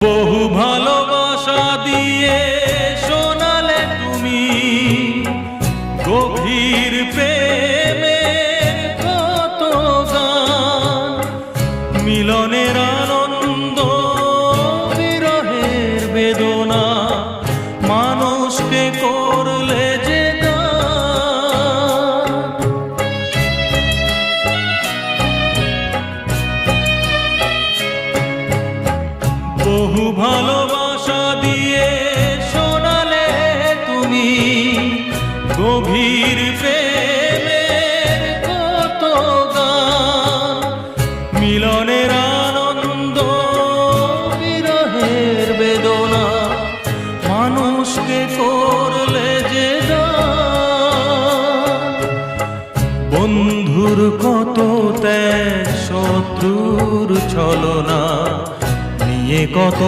বহু ভালোবাসা দিয়ে শোনালে তুমি গভীর প্রেমের কত গান, মিলনের আনন্দ বিরহের বেদনা মানুষকে করলে যে গান। বহু ভালোবাসা দিয়ে শোনালে তুমি গভীর প্রেমের কত গান, মিলনের আনন্দ বিরহের বেদনা মানুষকে করলে যে গান। বন্ধুর কত ত্যাগ, শত্রুর ছলনা নিয়ে কত